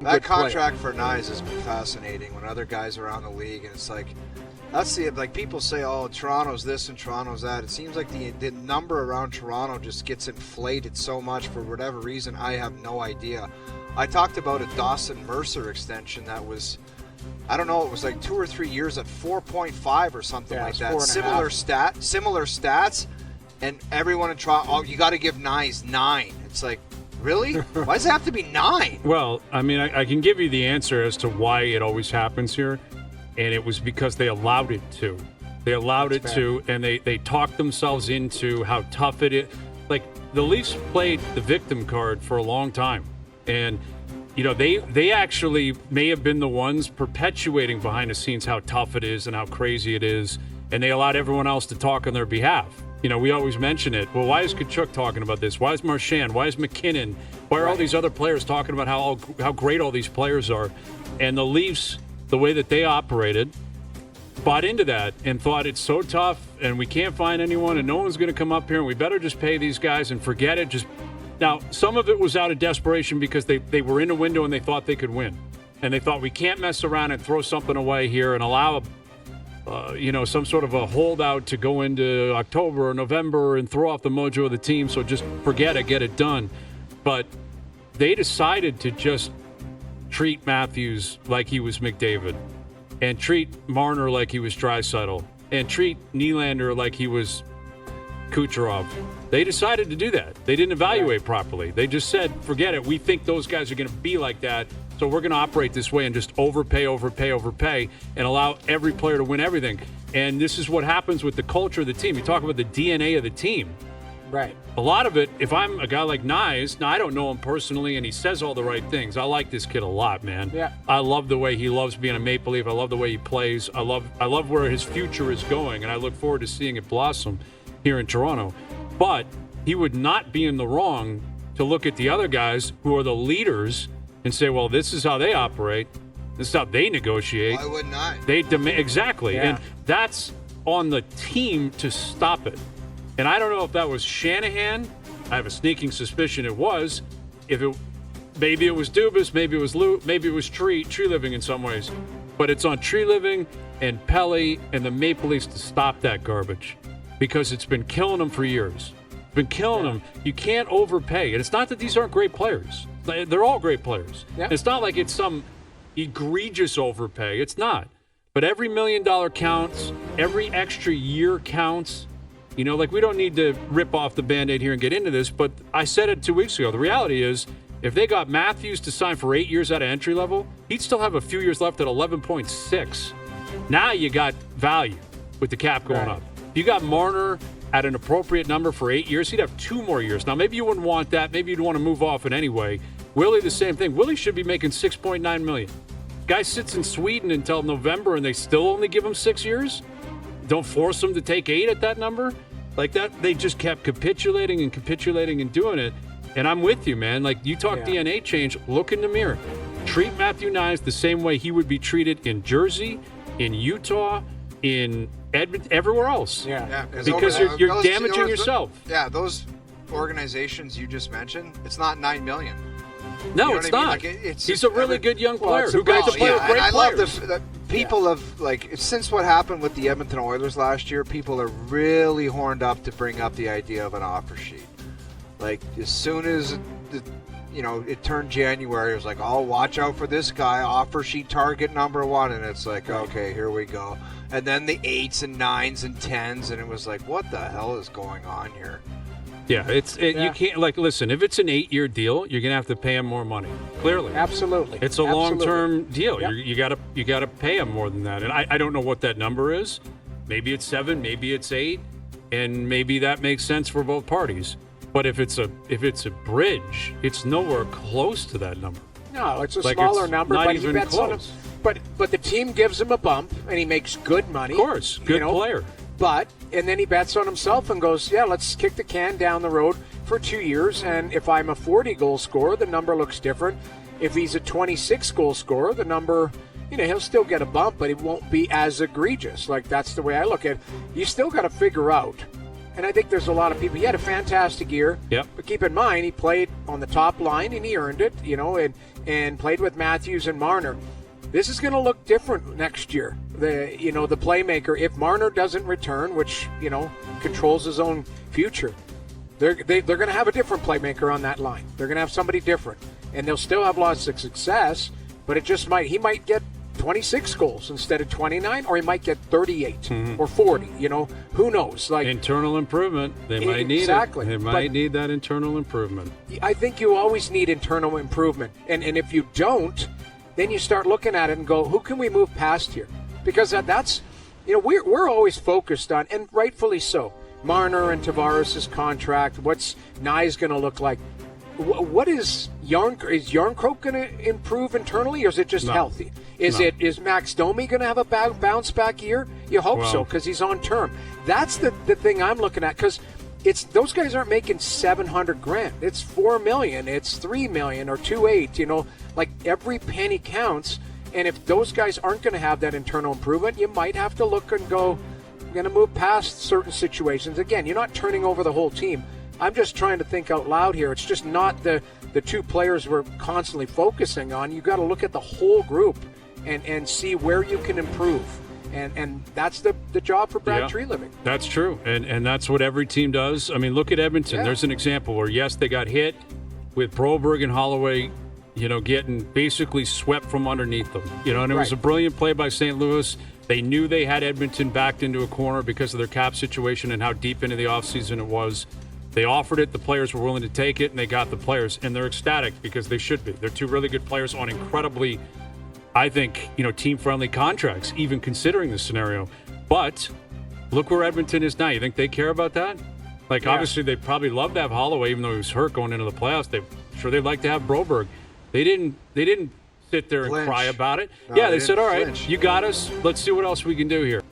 That contract for Nyes has been fascinating when other guys around the league, and it's like, that's the, like, people say, oh, Toronto's this and Toronto's that. It seems like the number around Toronto just gets inflated so much for whatever reason. I have no idea. I talked about a Dawson Mercer extension that was, I don't know, it was like 2 or 3 years at 4.5 or something like that. Similar stats, and everyone in Toronto, oh, you got to give Nyes 9. It's like, really? Why does it have to be 9? Well, I mean, I can give you the answer as to why it always happens here, and it was because they allowed it to. They allowed it to, and they talked themselves into how tough it is. Like, the Leafs played the victim card for a long time, and you know, they actually may have been the ones perpetuating behind the scenes how tough it is and how crazy it is, and they allowed everyone else to talk on their behalf. You know, we always mention it. Well, why is Tkachuk talking about this? Why is Marchand? Why is McKinnon? Why are all these other players talking about how great all these players are? And the Leafs, the way that they operated, bought into that and thought it's so tough and we can't find anyone and no one's going to come up here and we better just pay these guys and forget it. Now, some of it was out of desperation because they were in a window and they thought they could win. And they thought we can't mess around and throw something away here and allow some sort of a holdout to go into October or November and throw off the mojo of the team. So just forget it, get it done. But they decided to just treat Matthews like he was McDavid and treat Marner like he was Draisaitl and treat Nylander like he was Kucherov. They decided to do that. They didn't evaluate properly. They just said, forget it. We think those guys are going to be like that. So we're going to operate this way and just overpay, and allow every player to win everything. And this is what happens with the culture of the team. You talk about the DNA of the team. Right. A lot of it, if I'm a guy like Nyes, now I don't know him personally, and he says all the right things. I like this kid a lot, man. Yeah. I love the way he loves being a Maple Leaf. I love the way he plays. I love where his future is going, and I look forward to seeing it blossom here in Toronto. But he would not be in the wrong to look at the other guys who are the leaders and say, well, this is how they operate. This is how they negotiate. Why would not? They demand exactly. Yeah. And that's on the team to stop it. And I don't know if that was Shanahan. I have a sneaking suspicion it was. Maybe it was Dubas, maybe it was Lou, maybe it was Tree Living in some ways. But it's on Tree Living and Pelly and the Maple Leafs to stop that garbage because it's been killing them for years. It's been killing them. You can't overpay. And it's not that these aren't great players. They're all great players. Yeah. It's not like it's some egregious overpay. It's not. But every $1 million counts. Every extra year counts. You know, like, we don't need to rip off the Band-Aid here and get into this, but I said it 2 weeks ago. The reality is, if they got Matthews to sign for 8 years at an entry level, he'd still have a few years left at 11.6. Now you got value with the cap going up. If you got Marner at an appropriate number for 8 years, he'd have 2 more years. Now, maybe you wouldn't want that. Maybe you'd want to move off it anyway. Willie, the same thing. Willie should be making $6.9 million. Guy sits in Sweden until November, and they still only give him 6 years? Don't force him to take 8 at that number? Like that, they just kept capitulating and doing it. And I'm with you, man. Like, you talk DNA change, look in the mirror. Treat Matthew Nyes the same way he would be treated in Jersey, in Utah, in Edmonton, everywhere else. Yeah. Because you're damaging yourself. Yeah, those organizations you just mentioned, it's not $9 million. No, you know it's not. Like, He's a really good young player who got to play with great I players. love the people have, like, since what happened with the Edmonton Oilers last year, people are really horned up to bring up the idea of an offer sheet. Like, as soon as it turned January, it was like, oh, watch out for this guy, offer sheet target number 1, and it's like, okay, here we go. And then the 8s and 9s and 10s, and it was like, what the hell is going on here? Yeah, you can't, like, listen, if it's an 8-year deal, you're going to have to pay him more money. Clearly. Absolutely. It's a long-term deal. Yep. You got to pay him more than that. And I don't know what that number is. Maybe it's 7, maybe it's 8, and maybe that makes sense for both parties. But if it's a bridge, it's nowhere close to that number. No, it's a smaller number, but he bets on him. But the team gives him a bump, and he makes good money. Of course, good player. And then he bets on himself and goes, let's kick the can down the road for 2 years. And if I'm a 40-goal scorer, the number looks different. If he's a 26-goal scorer, the number, he'll still get a bump, but it won't be as egregious. Like, that's the way I look at it. You still got to figure out And I think there's a lot of people. He had a fantastic year. Yep. But keep in mind, he played on the top line and he earned it, and played with Matthews and Marner. This is going to look different next year. The playmaker, if Marner doesn't return, which, controls his own future, they're going to have a different playmaker on that line. They're going to have somebody different. And they'll still have lots of success, but he might get 26 goals instead of 29, or he might get 38 or 40. Who knows? Like internal improvement, they might need exactly. They might need that internal improvement. I think you always need internal improvement, and if you don't, then you start looking at it and go, who can we move past here? Because that's we're always focused on, and rightfully so, Marner and Tavares' contract. What's Nye's going to look like? What is Yarncroke going to improve internally, or is it just healthy? Is Max Domi going to have a bounce back year? You hope so, because he's on term. That's the thing I'm looking at, because those guys aren't making $700,000. It's $4 million, it's $3 million, or $2.8 million. Like every penny counts. And if those guys aren't going to have that internal improvement, you might have to look and go, I'm going to move past certain situations. Again, you're not turning over the whole team. I'm just trying to think out loud here. It's just not the two players we're constantly focusing on. You got to look at the whole group and see where you can improve. And that's the job for Brad Treliving. That's true. And that's what every team does. I mean, look at Edmonton. Yeah. There's an example where, yes, they got hit with Broberg and Holloway, getting basically swept from underneath them. And it was a brilliant play by St. Louis. They knew they had Edmonton backed into a corner because of their cap situation and how deep into the offseason it was. They offered it, the players were willing to take it, and they got the players. And they're ecstatic because they should be. They're two really good players on incredibly, I think, team-friendly contracts, even considering the scenario. But look where Edmonton is now. You think they care about that? Obviously, they probably love to have Holloway, even though he was hurt going into the playoffs. They'd like to have Broberg. They didn't sit there and cry about it. No, they said, all right, you got us. Let's see what else we can do here.